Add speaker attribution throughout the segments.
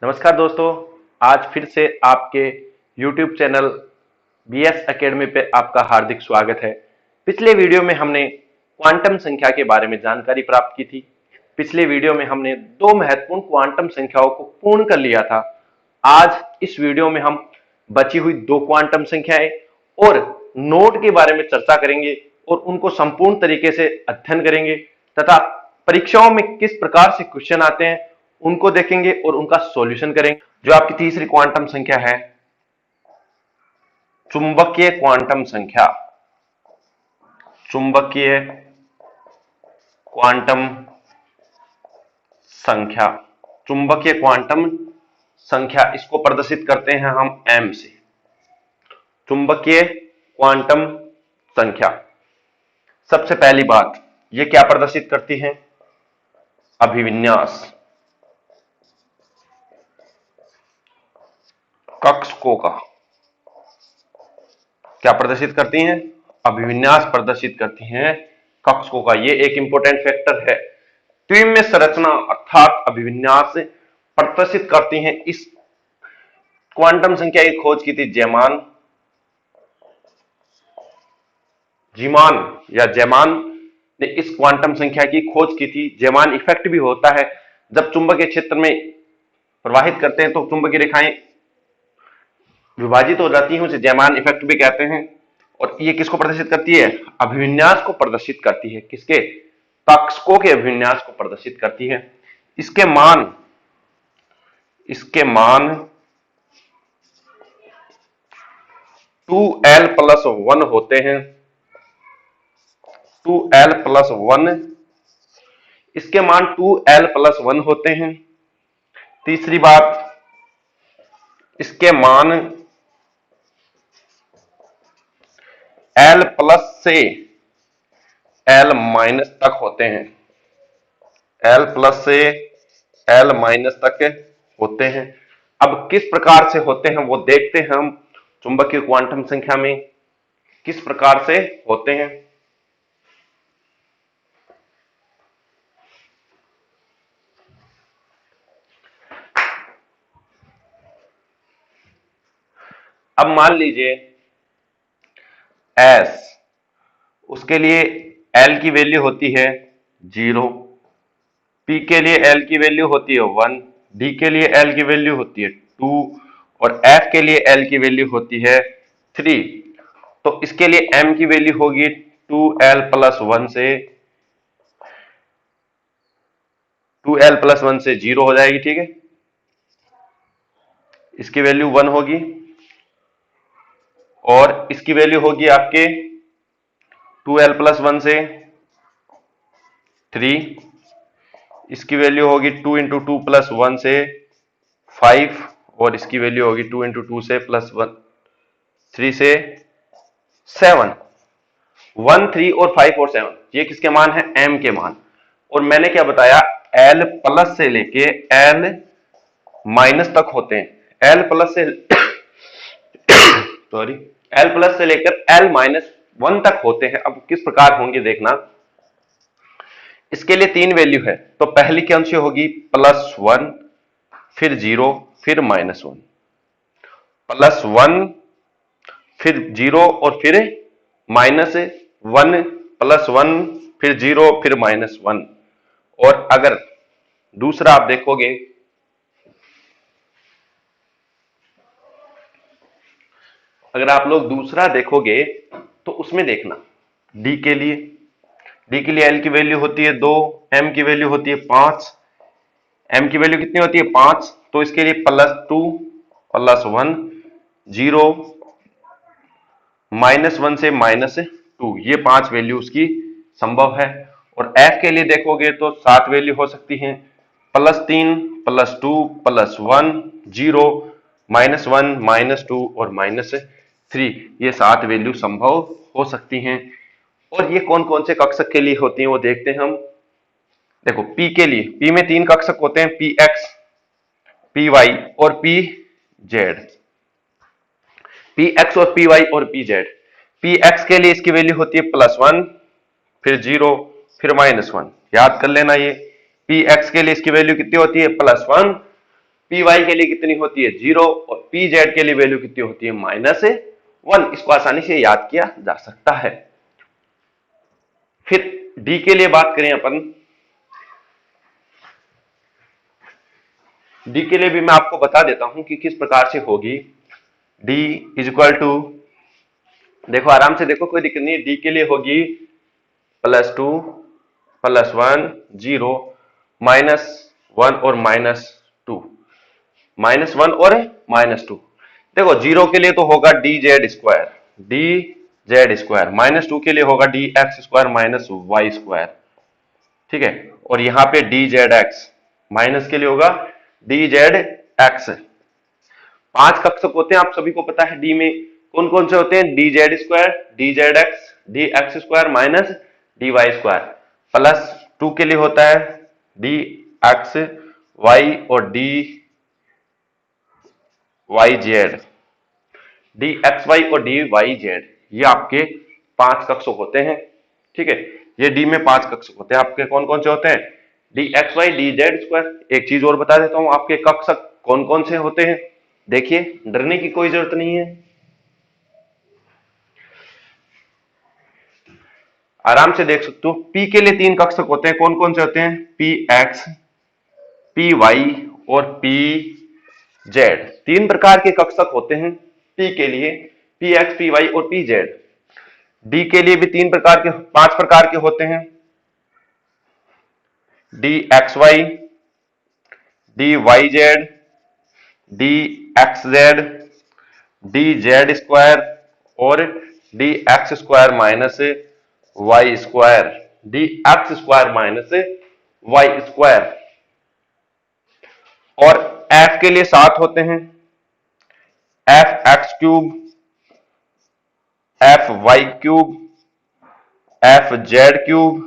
Speaker 1: नमस्कार दोस्तों, आज फिर से आपके YouTube चैनल BS एकेडमी पे आपका हार्दिक स्वागत है। पिछले वीडियो में हमने क्वांटम संख्या के बारे में जानकारी प्राप्त की थी। पिछले वीडियो में हमने दो महत्वपूर्ण क्वांटम संख्याओं को पूर्ण कर लिया था। आज इस वीडियो में हम बची हुई दो क्वांटम संख्याएं और नोड के बारे में चर्चा करेंगे और उनको संपूर्ण तरीके से अध्ययन करेंगे तथा परीक्षाओं में किस प्रकार से क्वेश्चन आते हैं उनको देखेंगे और उनका सॉल्यूशन करेंगे। जो आपकी तीसरी क्वांटम संख्या है, चुंबकीय क्वांटम संख्या। चुंबकीय क्वांटम संख्या, चुंबकीय क्वांटम संख्या, इसको प्रदर्शित करते हैं हम m से। चुंबकीय क्वांटम संख्या, सबसे पहली बात, ये क्या प्रदर्शित करती है? अभिविन्यास, कक्षकों का क्या प्रदर्शित करती हैं? अभिविन्यास प्रदर्शित करती हैं कक्षकों का। ये एक इंपॉर्टेंट फैक्टर है। द्विमीय संरचना अर्थात अभिविन्यास प्रदर्शित करती हैं। इस क्वांटम संख्या की खोज की थी जैमान ने इस क्वांटम संख्या की खोज की थी। जैमान इफेक्ट भी होता है, जब चुंबकीय क्षेत्र में प्रवाहित करते हैं तो चुंबकीय रेखाएं विभाजित हो जाती हैं, उसे जैमान इफेक्ट भी कहते हैं। और ये किसको प्रदर्शित करती है? अभिविन्यास को प्रदर्शित करती है। किसके? कक्षकों के अभिविन्यास को प्रदर्शित करती है। इसके मान 2l+1 होते हैं। 2l+1, इसके मान 2l+1 होते हैं। तीसरी बात, इसके मान l प्लस से l माइनस तक होते हैं। l प्लस से l माइनस तक होते हैं। अब किस प्रकार से होते हैं वो देखते हैं हम। चुंबकीय क्वांटम संख्या में किस प्रकार से होते हैं? अब मान लीजिए S, उसके लिए L की वैल्यू होती है 0, P के लिए L की वैल्यू होती है 1, D के लिए L की वैल्यू होती है 2 और F के लिए L की वैल्यू होती है 3। तो इसके लिए M की वैल्यू होगी 2l+1 से 0 हो जाएगी, ठीक है। इसकी वैल्यू 1 होगी और इसकी वैल्यू होगी आपके 2l+1 से 3, इसकी वैल्यू होगी 2 × 2 + 1 से 5 और इसकी वैल्यू होगी 2 × 2 से +1 3 से 7। 1, 3 और 5 और 7 ये किसके मान है? m के मान। और मैंने क्या बताया? l प्लस से लेके l माइनस तक होते हैं। l प्लस से लेकर l -1 तक होते हैं। अब किस प्रकार होंगे देखना। इसके लिए 3 वैल्यू है, तो पहली कौन सी होगी? +1, फिर 0, फिर -1। +1, फिर 0 और फिर -1, +1, फिर 0, फिर -1। और अगर दूसरा आप देखोगे, अगर आप लोग दूसरा देखोगे तो उसमें देखना D के लिए L की वैल्यू होती है 2, M की वैल्यू होती है 5। M की वैल्यू कितनी होती है? 5। तो इसके लिए +2, +1, 0, -1 से -2, ये 5 वैल्यू उसकी संभव है। और F के लिए देखोगे तो 7 वैल्यू हो सकती हैं। +3, +2, +1, 0, -1, -2 और -3, ये 7 वैल्यू संभव हो सकती हैं। और ये कौन कौन से कक्षक के लिए होती हैं वो देखते हैं हम। देखो P के लिए, P में 3 कक्षक होते हैं, PX, PY और PZ। PX और PY और PZ। PX के लिए इसकी वैल्यू होती है +1, फिर 0, फिर -1। याद कर लेना ये। PX के लिए इसकी वैल्यू कितनी होती है? +1, पी वाई के लिए कितनी होती है 0 और पी जेड के लिए वैल्यू कितनी होती है -1। इसको आसानी से याद किया जा सकता है। फिर डी के लिए बात करें अपन, डी के लिए भी मैं आपको बता देता हूं कि किस प्रकार से होगी। डी इज इक्वल टू, देखो आराम से देखो, कोई दिक्कत नहीं है। डी के लिए होगी +2 +1 0 -1 और -2, -1 और -2। देखो 0 के लिए तो होगा डी जेड स्क्वायर, -2 के लिए होगा D X square -y square, ठीक है। और यहां पे डी जेड एक्स, माइनस के लिए होगा डी जेड एक्स। 5 कक्षक होते हैं, आप सभी को पता है। डी में कौन कौन से होते हैं? D Z square, D Z X, D X square minus D Y square. +2 के लिए होता है डी एक्स वाई और D Y Z, D X Y और डी वाई जेड, ये आपके 5 कक्षक होते हैं, ठीक है। ये डी में 5 कक्षक होते हैं आपके। कौन कौन से होते हैं? D X Y D Z square. एक चीज और बता देता हूं, आपके कक्षक कौन कौन से होते हैं। देखिए, डरने की कोई जरूरत नहीं है, आराम से देख सकते हो। पी के लिए 3 कक्षक होते हैं। कौन कौन से होते हैं? पी एक्स, पी वाई और पी जेड। 3 प्रकार के कक्षक होते हैं पी के लिए, पी एक्स, पी वाई और पी जेड। डी के लिए भी 5 प्रकार के होते हैं। D X Y, D Y Z, D X Z, D Z square और D X square minus Y square, D X square minus Y square. और एफ के लिए 7 होते हैं। F x cube, F Y cube, F Z cube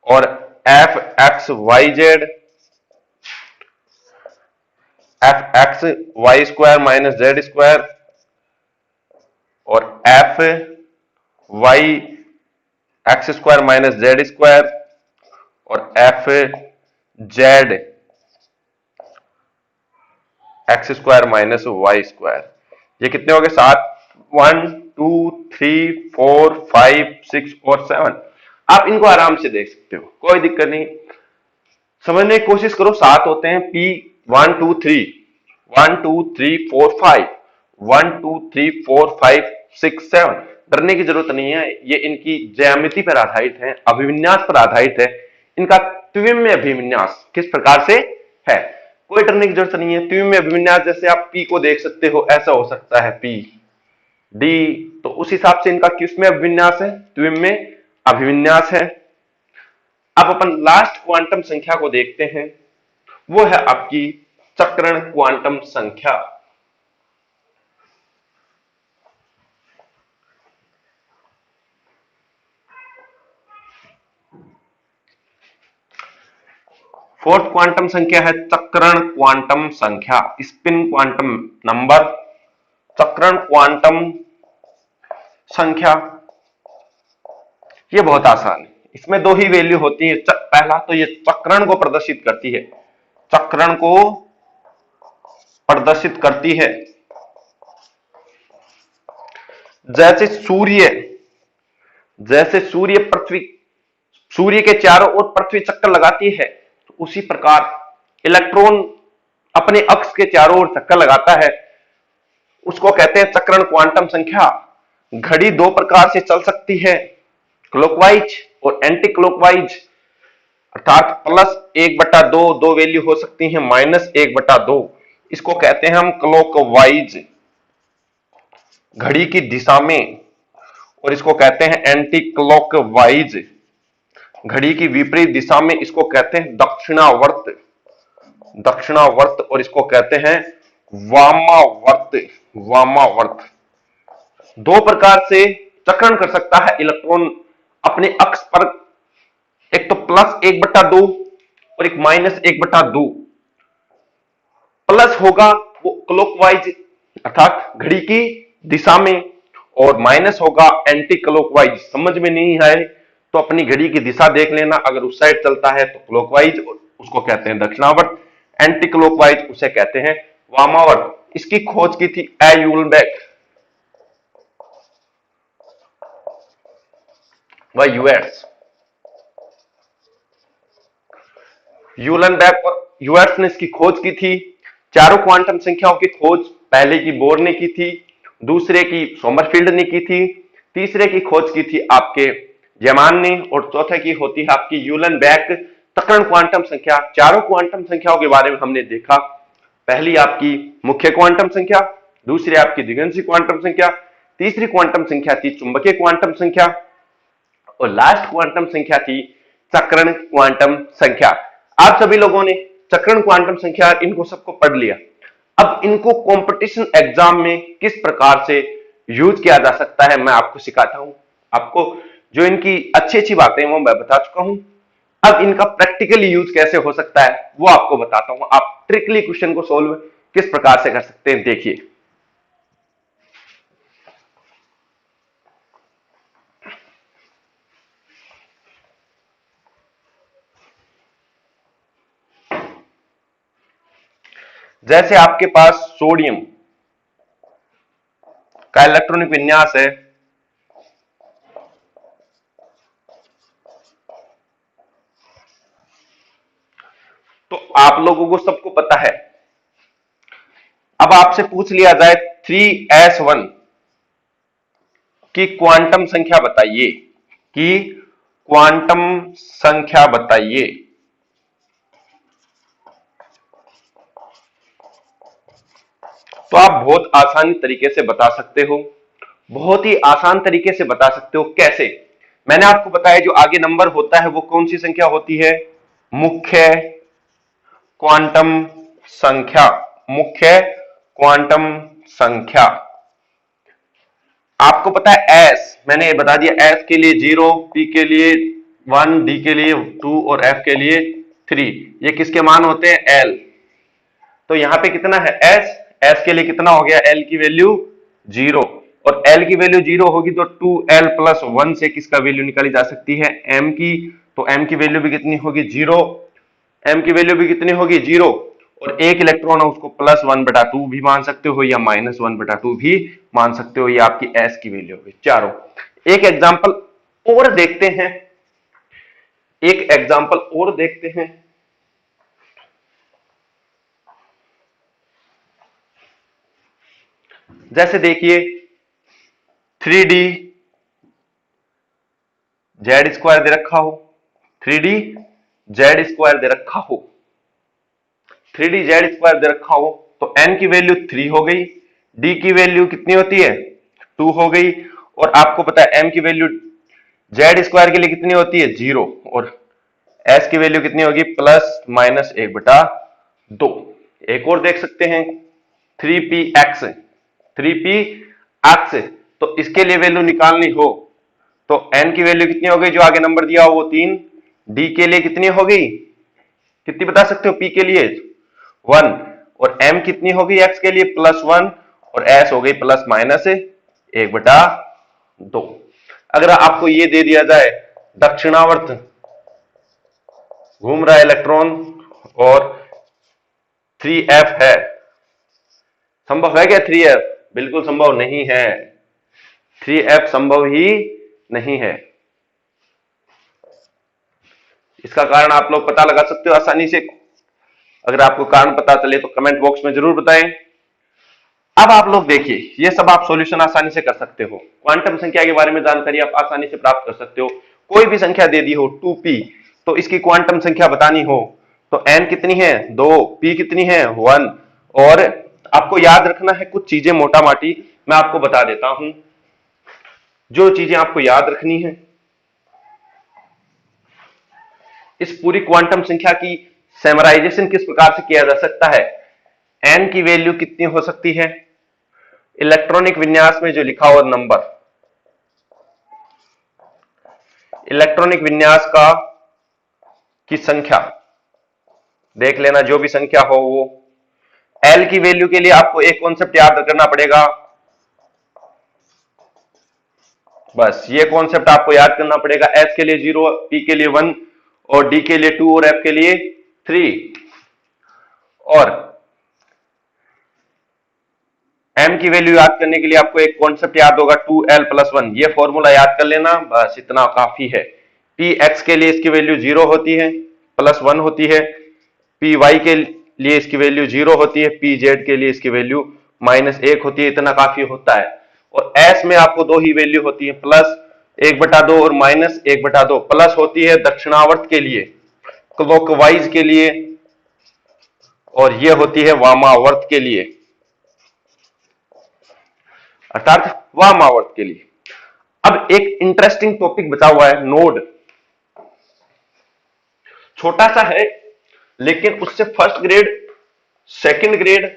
Speaker 1: और F X Y Z, F X Y square minus Z square और F Y X square minus Z square और F Z X square minus Y square. ये कितने हो गए? 7। 1 2 3 4 5 6 और 7। आप इनको आराम से देख सकते हो, कोई दिक्कत नहीं, समझने की कोशिश करो। 7 होते हैं। पी 1 2 3 1 2 3 4 5 1 2 3 4 5 6 7। डरने की जरूरत नहीं है, ये इनकी ज्यामिति पर आधारित है, अभिविन्यास पर आधारित है। इनका त्रिविमीय अभिविन्यास किस प्रकार से है, कोई डरने की जरूरत नहीं है। त्रिविमीय अभिविन्यास जैसे आप पी को देख सकते हो, ऐसा हो सकता है पी डी, तो उस हिसाब से इनका किसमें अभिविन्यास है? त्रिविमीय अभिविन्यास है। अब अपन लास्ट क्वांटम संख्या को देखते हैं, वो है आपकी चक्रण क्वांटम संख्या। फोर्थ क्वांटम संख्या है चक्रण क्वांटम संख्या, स्पिन क्वांटम नंबर, चक्रण क्वांटम संख्या। ये बहुत आसान है, इसमें 2 ही वैल्यू होती है। पहला तो ये चक्रण को प्रदर्शित करती है, चक्रण को प्रदर्शित करती है। जैसे सूर्य के चारों ओर पृथ्वी चक्कर लगाती है, तो उसी प्रकार इलेक्ट्रॉन अपने अक्ष के चारों ओर चक्कर लगाता है, उसको कहते हैं चक्रण क्वांटम संख्या। घड़ी 2 प्रकार से चल सकती है, क्लॉकवाइज और एंटी क्लॉकवाइज, अर्थात +1/2 दो वैल्यू हो सकती है, -1/2। इसको कहते हैं हम क्लॉकवाइज घड़ी की दिशा में, और इसको कहते हैं एंटी क्लॉकवाइज घड़ी की विपरीत दिशा में। इसको कहते हैं दक्षिणावर्त, और इसको कहते हैं वामावर्त। 2 प्रकार से चक्रण कर सकता है इलेक्ट्रॉन अपने अक्ष पर, एक तो +1/2 और एक -1/2। प्लस होगा वो क्लॉकवाइज अर्थात घड़ी की दिशा में, और माइनस होगा एंटी क्लॉकवाइज। समझ में नहीं आए तो अपनी घड़ी की दिशा देख लेना, अगर उस साइड चलता है तो क्लॉकवाइज उसको कहते हैं दक्षिणावर्त, एंटी क्लॉकवाइज उसे कहते हैं वामावर्त। इसकी खोज की थी ए यूलनबेक व यूएर्ट्स। यूलनबेक और यूएर्ट्स ने इसकी खोज की थी। चारों क्वांटम संख्याओं की खोज पहले की बोर ने की थी, दूसरे की सोमरफील्ड ने की थी, तीसरे की खोज की थी आपके जेमान ने, और चौथे की होती है आपकी यूलनबेक तकरण क्वांटम संख्या। चारों क्वांटम संख्याओं के बारे में हमने देखा। पहली आपकी मुख्य क्वांटम संख्या, दूसरी आपकी द्विगंशी क्वांटम संख्या, तीसरी क्वांटम संख्या थी चुंबकीय क्वांटम संख्या, और लास्ट क्वांटम संख्या थी चक्रण क्वांटम संख्या। आप सभी लोगों ने चक्रण क्वांटम संख्या इनको सबको पढ़ लिया। अब इनको कंपटीशन एग्जाम में किस प्रकार से यूज किया जा सकता है मैं आपको सिखाता हूं। आपको जो इनकी अच्छी अच्छी बातें वो मैं बता चुका हूं। अब इनका प्रैक्टिकली यूज कैसे हो सकता है वो आपको बताता हूं। आप ट्रिकली क्वेश्चन को सोल्व किस प्रकार से कर सकते हैं देखिए। जैसे आपके पास सोडियम का इलेक्ट्रॉनिक विन्यास है, तो आप लोगों को सबको पता है। अब आपसे पूछ लिया जाए 3s1 की क्वांटम संख्या बताइए, कि क्वांटम संख्या बताइए। तो आप बहुत आसानी तरीके से बता सकते हो, बहुत ही आसान तरीके से बता सकते हो। कैसे? मैंने आपको बताया जो आगे नंबर होता है वो कौन सी संख्या होती है? मुख्य क्वांटम संख्या। मुख्य क्वांटम संख्या आपको पता है एस, मैंने ये बता दिया। एस के लिए 0, पी के लिए 1, डी के लिए 2 और एफ के लिए 3। ये किसके मान होते हैं? एल। तो यहां पे कितना है? एस। एस के लिए कितना हो गया? एल की वैल्यू 0, और एल की वैल्यू 0 होगी तो 2l प्लस 1 से किसका वैल्यू निकाली जा सकती है? एम की। तो एम की वैल्यू भी कितनी होगी? 0। एम की वैल्यू भी कितनी होगी? 0। और एक इलेक्ट्रॉन है उसको +1/2 भी मान सकते हो या -1/2 भी मान सकते हो। ये आपकी एस की वैल्यू होगी चारों। एक एग्जांपल और देखते हैं, एक एग्जांपल और देखते हैं। जैसे देखिए 3D Z² दे रखा हो, 3D Z² दे रखा हो, 3D Z² दे रखा हो, तो n की वैल्यू 3 हो गई, d की वैल्यू कितनी होती है? 2 हो गई, और आपको पता है m की वैल्यू Z² के लिए कितनी होती है? 0, और s की वैल्यू कितनी होगी? +(1/2). एक और देख सकते हैं 3px, 3px, तो इसके लिए वैल्यू निकालनी हो तो n की वैल्यू कितनी हो गई? जो आगे नंबर दिया हो वो 3, d के लिए कितनी हो गई? कितनी बता सकते हो? p के लिए 1, और m कितनी होगी? x के लिए +1, और s हो गई ±1/2। अगर आपको ये दे दिया जाए दक्षिणावर्त घूम रहा है इलेक्ट्रॉन और 3f है, संभव है क्या 3f? बिल्कुल संभव नहीं है। 3f संभव ही नहीं है। इसका कारण आप लोग पता लगा सकते हो आसानी से। अगर आपको कारण पता चले तो कमेंट बॉक्स में जरूर बताएं। अब आप लोग देखिए, ये सब आप सॉल्यूशन आसानी से कर सकते हो। क्वांटम संख्या के बारे में जानकारी आप आसानी से प्राप्त कर सकते हो। कोई भी संख्या दे दी हो 2p, तो इसकी क्वांटम संख्या बतानी हो तो n कितनी है? 2, p कितनी है? 1। और आपको याद रखना है कुछ चीजें मोटा माटी, मैं आपको बता देता हूं जो चीजें आपको याद रखनी है। इस पूरी क्वांटम संख्या की सेमराइजेशन किस प्रकार से किया जा सकता है? n की वैल्यू कितनी हो सकती है? इलेक्ट्रॉनिक विन्यास में जो लिखा हुआ नंबर, इलेक्ट्रॉनिक विन्यास का की संख्या देख लेना, जो भी संख्या हो वो। L की वैल्यू के लिए आपको एक कॉन्सेप्ट याद करना पड़ेगा, बस ये कॉन्सेप्ट आपको याद करना पड़ेगा। S के लिए 0, P के लिए 1, और D के लिए 2 और F के लिए 3 और m की वैल्यू याद करने के लिए आपको एक कॉन्सेप्ट याद होगा 2l+1, ये फॉर्मूला याद कर लेना, बस इतना काफी है। px के लिए इसकी वैल्यू 0 होती है, +1 होती है। py के लिए इसकी वैल्यू 0 होती है, pz के लिए इसकी वैल्यू -1 होती है, इतना काफी होता है। और s में आपको दो ही वैल्यू होती है, +1/2 और -1/2। प्लस होती है दक्षिणावर्त के लिए, क्लॉकवाइज के लिए, और ये होती है वामावर्त के लिए, अर्थात वामावर्त के लिए। अब एक इंटरेस्टिंग टॉपिक बचा हुआ है, नोड। छोटा सा है, लेकिन उससे फर्स्ट ग्रेड, सेकंड ग्रेड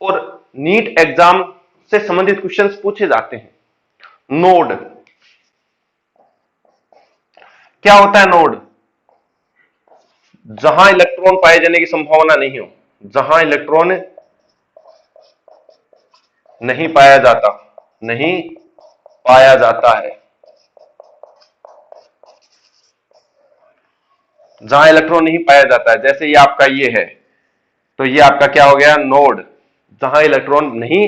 Speaker 1: और नीट एग्जाम से संबंधित क्वेश्चंस पूछे जाते हैं। नोड क्या होता है? नोड जहां इलेक्ट्रॉन पाए जाने की संभावना नहीं हो, जहां इलेक्ट्रॉन नहीं पाया जाता, नहीं पाया जाता है, जहां इलेक्ट्रॉन नहीं पाया जाता है। जैसे ये आपका ये है, तो ये आपका क्या हो गया? नोड। जहां इलेक्ट्रॉन नहीं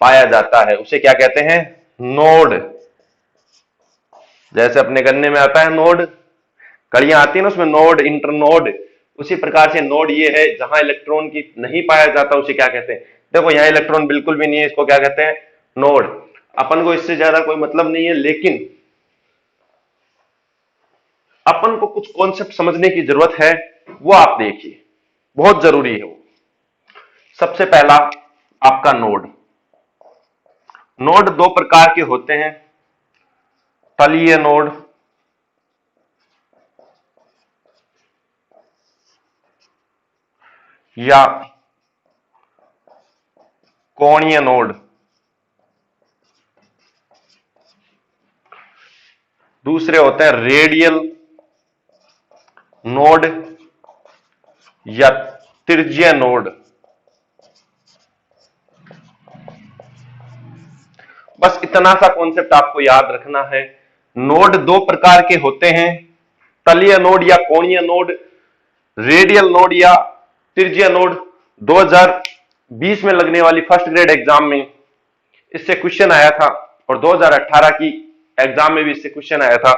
Speaker 1: पाया जाता है उसे क्या कहते हैं? नोड। जैसे अपने गन्ने में आता है नोड, कड़ियां आती है ना उसमें, नोड, इंटरनोड, उसी प्रकार से नोड ये है जहां इलेक्ट्रॉन की नहीं पाया जाता उसे क्या कहते हैं? देखो यहां इलेक्ट्रॉन बिल्कुल भी नहीं है, इसको क्या कहते हैं? नोड। अपन को इससे ज्यादा कोई मतलब नहीं है, लेकिन अपन को कुछ कॉन्सेप्ट समझने की जरूरत है, वो आप देखिए, बहुत जरूरी है वो। सबसे पहला आपका नोड। नोड दो प्रकार के होते हैं, तलीय नोड या कोणीय नोड। दूसरे होते हैं रेडियल नोड या त्रिज्यीय नोड। बस इतना सा कॉन्सेप्ट आपको याद रखना है। नोड दो प्रकार के होते हैं, तलीय नोड या कोणीय नोड, रेडियल नोड या त्रिज्यीय नोड। 2020 में लगने वाली फर्स्ट ग्रेड एग्जाम में इससे क्वेश्चन आया था, और 2018 की एग्जाम में भी इससे क्वेश्चन आया था।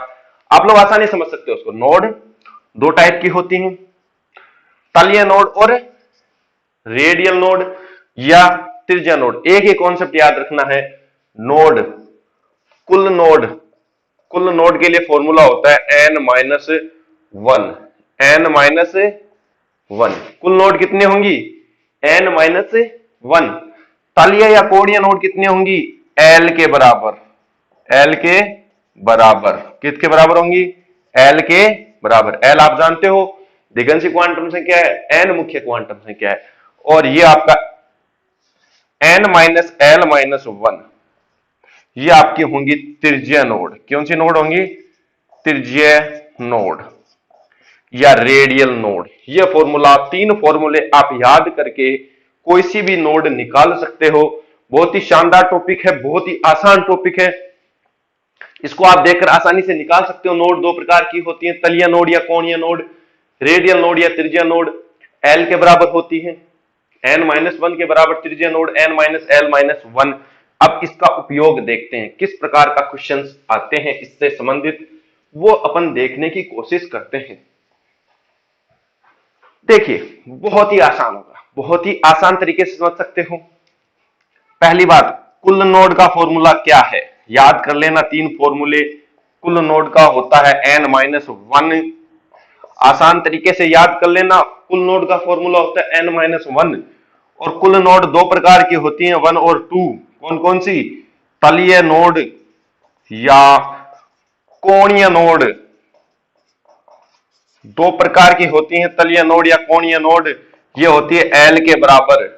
Speaker 1: आप लोग आसानी समझ सकते हो उसको। नोड दो टाइप की होती हैं, तलीय नोड और रेडियल नोड या त्रिज्यीय नोड। एक ही कॉन्सेप्ट याद रखना है, नोड, कुल नोड। कुल नोड के लिए फॉर्मूला होता है n-1, n-1। कुल नोड कितने होंगी? n-1। तलीय या कोणीय नोड कितनी होंगी? l के बराबर। l के बराबर किसके बराबर होंगी? l के बराबर। l आप जानते हो दिगंशी क्वांटम संख्या है, n मुख्य क्वांटम संख्या है, और ये आपका n-l-1 ये आपकी होंगी त्रिज्यीय नोड। कौन सी नोड होंगी? त्रिज्यीय नोड या रेडियल नोड। ये फॉर्मूला, तीन फॉर्मूले आप याद करके कोई सी भी नोड निकाल सकते हो। बहुत ही शानदार टॉपिक है, बहुत ही आसान टॉपिक है, इसको आप देखकर आसानी से निकाल सकते हो। नोड दो प्रकार की होती है, तलीय नोड या कोणीय नोड, रेडियल नोड या त्रिज्यीय नोड। l के बराबर होती है, n-1 के बराबर त्रिज्यीय नोड, n-l-1। अब इसका उपयोग देखते हैं, किस प्रकार का क्वेश्चंस आते हैं इससे संबंधित, वो अपन देखने की कोशिश करते हैं। देखिए बहुत ही आसान होगा, बहुत ही आसान तरीके से समझ सकते हो। पहली बात, कुल नोड का फॉर्मूला क्या है? याद कर लेना तीन फॉर्मूले। कुल नोड का होता है n-1। आसान तरीके से याद कर लेना, कुल नोड का फॉर्मूला होता है n-1। और कुल नोड दो प्रकार की होती हैं, 1 और 2। कौन कौन सी? तलीय नोड या कोणीय नोड। दो प्रकार की होती हैं, तलीय नोड या कोणीय नोड। ये होती है l के बराबर।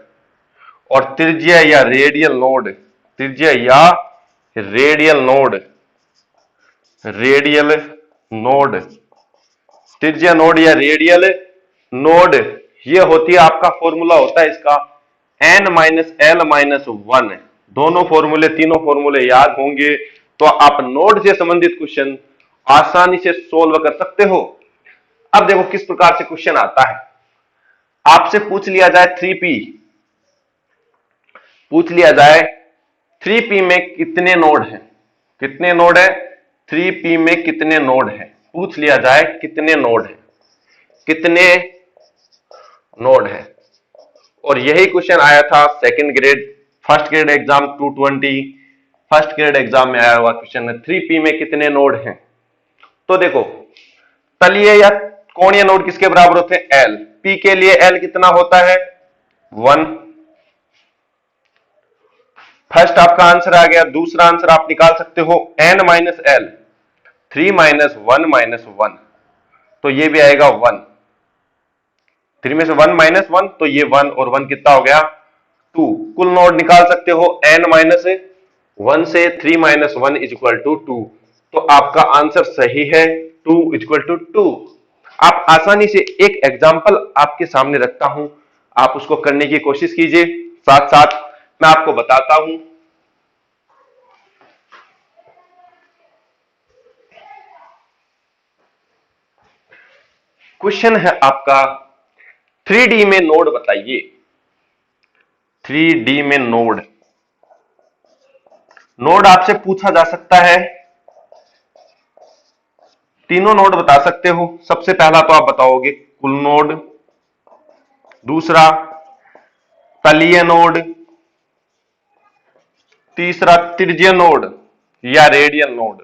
Speaker 1: और त्रिज्यीय या रेडियल नोड, त्रिज्यीय या रेडियल नोड, रेडियल नोड, त्रिज्यीय नोड या रेडियल नोड, ये होती है, आपका फॉर्मूला होता है इसका n-l-1। दोनों फॉर्मूले, तीनों फॉर्मूले याद होंगे तो आप नोड से संबंधित क्वेश्चन आसानी से सोल्व कर सकते हो। अब देखो किस प्रकार से क्वेश्चन आता है। आपसे पूछ लिया जाए 3p, पूछ लिया जाए 3p में कितने नोड हैं, कितने नोड है, 3p में कितने नोड है, पूछ लिया जाए कितने नोड है, कितने नोड है। और यही क्वेश्चन आया था second grade, first grade exam 220, first grade exam में आया हुआ क्वेश्चन है 3p में कितने नोड हैं। तो देखो तलीय या कोणीय नोड किसके बराबर होते हैं, l, p के लिए l कितना होता है 1। फर्स्ट आपका आंसर आ गया। दूसरा आंसर आप निकाल सकते हो n minus L, 3 minus 1 minus 1, तो ये भी आएगा 1। 3 में से 1 माइनस 1 तो ये 1 और 1 कितना हो गया 2। कुल नोड निकाल सकते हो n माइनस 1 से 3 माइनस 1 इज इक्वल टू 2। तो आपका आंसर सही है 2 इक्वल टू 2। आप आसानी से एक एग्जाम्पल आपके सामने रखता हूं, आप उसको करने की कोशिश कीजिए, साथ साथ मैं आपको बताता हूं। क्वेश्चन है आपका 3D में नोड बताइए। 3D में नोड, नोड आपसे पूछा जा सकता है, तीनों नोड बता सकते हो। सबसे पहला तो आप बताओगे कुल नोड, दूसरा तलीय नोड, तीसरा त्रिज्यीय नोड या रेडियल नोड।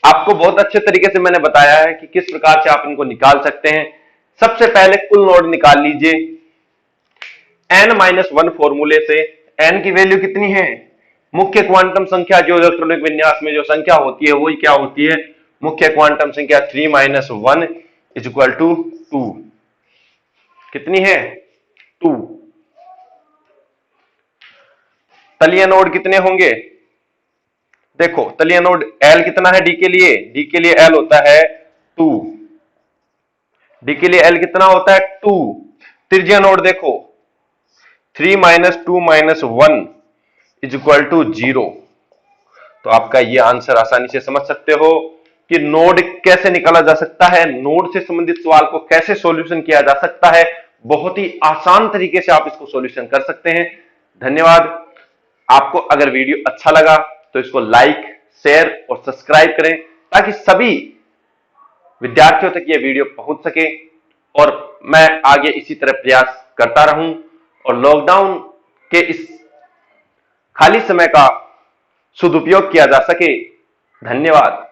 Speaker 1: आपको बहुत अच्छे तरीके से मैंने बताया है कि किस प्रकार से आप इनको निकाल सकते हैं। सबसे पहले कुल नोड निकाल लीजिए n-1 फॉर्मूले से। n की वैल्यू कितनी है, मुख्य क्वांटम संख्या जो इलेक्ट्रॉनिक विन्यास में जो संख्या होती है वही क्या होती है, मुख्य क्वांटम संख्या 3 माइनस 1 इज इक्वल टू 2। कितनी है 2। तलीय नोड कितने होंगे, देखो तलीय नोड L कितना है d के लिए, d के लिए L होता है 2, d के लिए L कितना होता है 2। त्रिज्यीय नोड देखो 3 minus 2 minus 1 is equal to 0। तो आपका ये आंसर आसानी से समझ सकते हो कि नोड कैसे निकाला जा सकता है, नोड से संबंधित सवाल को कैसे सॉल्यूशन किया जा सकता है। बहुत ही आसान तरीके से आप इसको सॉल्यूशन कर सकते हैं। धन्यवाद। आपको अगर वीडियो अच्छा लगा तो इसको लाइक, शेयर और सब्सक्राइब करें ताकि सभी विद्यार्थियों तक यह वीडियो पहुंच सके और मैं आगे इसी तरह प्रयास करता रहूं और लॉकडाउन के इस खाली समय का सदुपयोग किया जा सके। धन्यवाद।